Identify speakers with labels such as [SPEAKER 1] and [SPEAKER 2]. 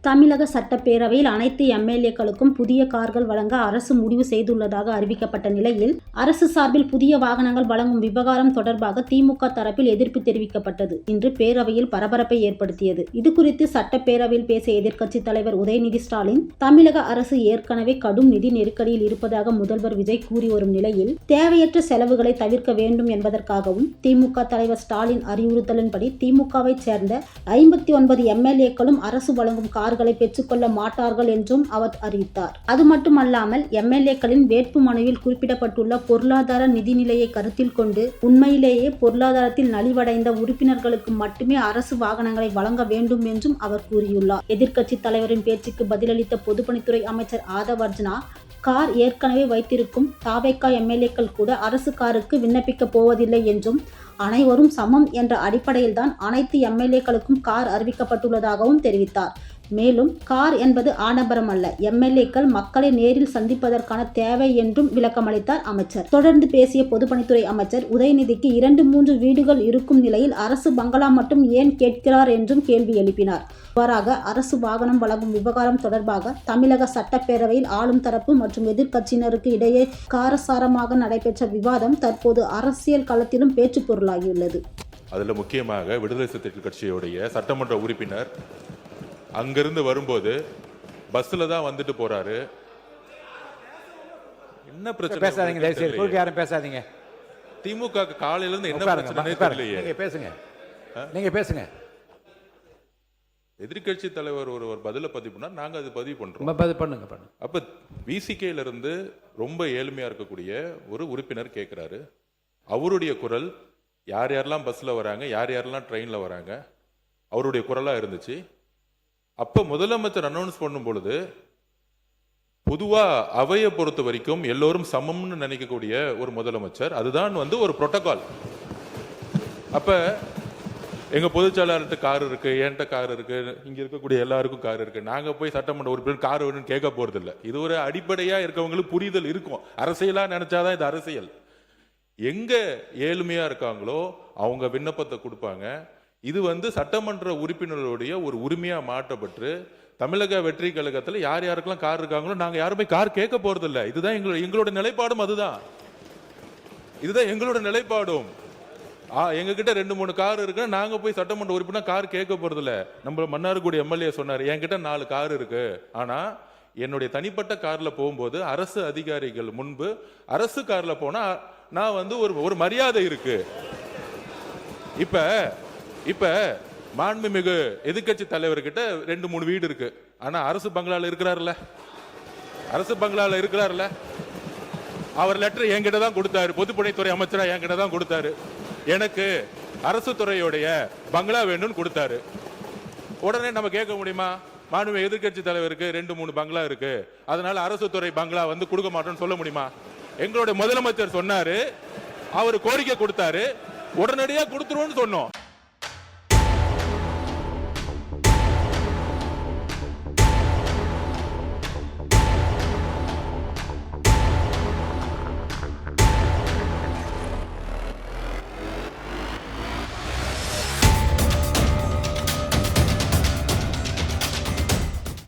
[SPEAKER 1] தமிழக சட்டப்பேரவையில் அனைத்து எம்எல்ஏக்களுக்கும் புதிய கார்கள் வழங்க அரசு முடிவு செய்துள்ளதாக அறிவிக்கப்பட்ட நிலையில் அரசு சார்பில் புதிய வாகனங்கள் வழங்கும் விவகாரம் தொடர்பாக திமுக தரப்பில் எதிர்ப்பு தெரிவிக்கப்பட்டது. இன்று பேரவையில் பரபரப்பை ஏற்படுத்தியது. இதுகுறித்து சட்டப்பேரவையில் பேசிய எதிர்க்கட்சித் தலைவர் உதயநிதி ஸ்டாலின், தமிழக அரசு ஏற்கனவே கடும் நிதி நெருக்கடியில் இருப்பதாக முதல்வர் விஜய் கூறி வரும் நிலையில் தேவையற்ற செலவுகளை தவிர்க்க வேண்டும் என்பதற்காகவும் திமுக தலைவர் ஸ்டாலின் அறிவுறுத்தலின்படி திமுகவை சேர்ந்த 59 எம்எல்ஏக்களும் அரசு வழங்கும் கார்களை பெற்றுக்கொள்ள மாட்டார்கள் என்றும் அவர் அறிவித்தார். அது மட்டுமல்லாமல் எம்எல்ஏக்களின் வேட்பு மனுவில் குறிப்பிடப்பட்டுள்ள பொருளாதார நிதிநிலையை கருத்தில் கொண்டு உண்மையிலேயே பொருளாதாரத்தில் நலிவடைந்த உறுப்பினர்களுக்கு மட்டுமே அரசு வாகனங்களை வழங்க வேண்டும் என்றும் அவர் கூறியுள்ளார். எதிர்க்கட்சித் தலைவரின் பேச்சுக்கு பதிலளித்த பொதுப்பணித்துறை அமைச்சர் ஆதவ் அர்ஜுனா, கார் ஏற்கனவே வைத்திருக்கும் தாவேகா எம்எல்ஏக்கள் கூட அரசு காருக்கு விண்ணப்பிக்க போவதில்லை என்றும் அனைவரும் சமம் என்ற அடிப்படையில்தான் அனைத்து எம்எல்ஏக்களுக்கும் கார் அறிவிக்கப்பட்டுள்ளதாகவும் தெரிவித்தார். மேலும் கார் என்பது ஆடம்பரம் அல்ல, எம்எல்ஏக்கள் மக்களை நேரில் சந்திப்பதற்கான தேவை என்றும் விளக்கமளித்தார் அமைச்சர். தொடர்ந்து பேசிய பொதுப்பணித்துறை அமைச்சர், உதயநிதிக்கு 2-3 வீடுகள் இருக்கும் நிலையில் அரசு பங்களா மட்டும் ஏன் கேட்கிறார் என்றும் கேள்வி எழுப்பினார். இவ்வாறாக அரசு வாகனம் வழங்கும் விவகாரம் தொடர்பாக தமிழக சட்டப்பேரவையில் ஆளும் தரப்பு மற்றும் எதிர்க்கட்சியினருக்கு இடையே காரசாரமாக நடைபெற்ற விவாதம் தற்போது அரசியல் களத்திலும் பேச்சு பொருளாகியுள்ளது.
[SPEAKER 2] அதில் முக்கியமாக விடுதலை சிறுத்தைகள் கட்சியுடைய சட்டமன்ற உறுப்பினர் அங்கிருந்து வரும்போது பஸ்ல தான் வந்துட்டு போறாரு. என்ன பிரச்சனை?
[SPEAKER 3] பேசாதீங்க, தயவுசெய்து குறுக்க யாரும் பேசாதீங்க.
[SPEAKER 2] திமுக காலையில இருந்து என்ன பிரச்சனை தெரியலையே.
[SPEAKER 3] நீங்க பேசுங்க.
[SPEAKER 2] எதிர்க்கட்சி தலைவர் ஒரு பதில பதிவு பண்ணா நாங்க அது பதிவு பண்றோம்.
[SPEAKER 3] பண்ணுங்க.
[SPEAKER 2] அப்ப விசிகேல இருந்து ரொம்ப ஏழ்மையா இருக்கக்கூடிய ஒரு உறுப்பினர் கேட்கிறாரு. அவருடைய குரல் யார் யாரெல்லாம் பஸ்ல வராங்க, யார் யாரெல்லாம் ட்ரெயின்ல வராங்க, அவருடைய குரலா இருந்துச்சு. அப்ப முதலமைச்சர் அனௌன்ஸ் பண்ணும் பொழுது பொதுவா அவையை பொறுத்த வரைக்கும் எல்லோரும் சமம்னு நினைக்கக்கூடிய ஒரு முதலமைச்சர், அதுதான் ஒரு புரோட்டோகால். அப்ப எங்க பொதுச்செயலாளர்கிட்ட கார் இருக்கு, என்கிட்ட கார் இருக்கு, இங்க இருக்கக்கூடிய எல்லாருக்கும் கார் இருக்கு. நாங்க போய் சட்டமன்ற உறுப்பினர் கார் வேணும்னு கேட்க போறது இல்லை. இது ஒரு அடிப்படையா இருக்கவங்களுக்கு புரிதல் இருக்கும். அரசியலா நினைச்சாதான் இது அரசியல். எங்க ஏழ்மையா இருக்காங்களோ அவங்க விண்ணப்பத்தை கொடுப்பாங்க. இது சட்டமன்ற உறுப்பினர்களுடைய ஒரு உரிமையா மாற்றப்பட்டு தமிழக வெற்றி கழகத்தில் யார் யாருக்கெல்லாம் கார் இருக்காங்களோ நாங்க யாருமே கார் கேட்க போறது இல்லை. இதுதான் எங்களோட நிலைப்பாடும். இதுதான் எங்களோட நிலைப்பாடும். எங்க கிட்ட 2-3 கார் இருக்கு, நாங்க போய் சட்டமன்ற உறுப்பினர் கார் கேட்க போறது இல்ல. நம்ம மன்னார்குடி எம்எல்ஏ சொன்னாரு, என்கிட்ட 4 கார் இருக்கு, ஆனா என்னுடைய தனிப்பட்ட கார்ல போகும்போது அரசு அதிகாரிகள் முன்பு அரசு கார்ல போனா நான் ஒரு மரியாதை இருக்கு. இப்ப மாண்புமிகு எதிர்க்கட்சி தலைவர்கிட்ட 2-3 வீடு இருக்கு, ஆனா அரசு பங்களால இருக்கிறாருல்ல. அவர் லெட்டர் என்கிட்ட தான் கொடுத்தாரு, பொதுப்பணித்துறை அமைச்சரா என்கிட்ட தான் கொடுத்தாரு. எனக்கு அரசு துறையுடைய பங்களா வேணும்னு கொடுத்தாரு. உடனே நம்ம கேட்க முடியுமா? மாண்புமிகு எதிர்க்கட்சி தலைவருக்கு 2-3 பங்களா இருக்கு, அதனால அரசு துறை பங்களா கொடுக்க மாட்டோம்னு சொல்ல முடியுமா? எங்களுடைய முதலமைச்சர் சொன்னாரு, அவர் கோரிக்கை கொடுத்தாரு, உடனடியா கொடுத்துருவோம்னு சொன்னோம்.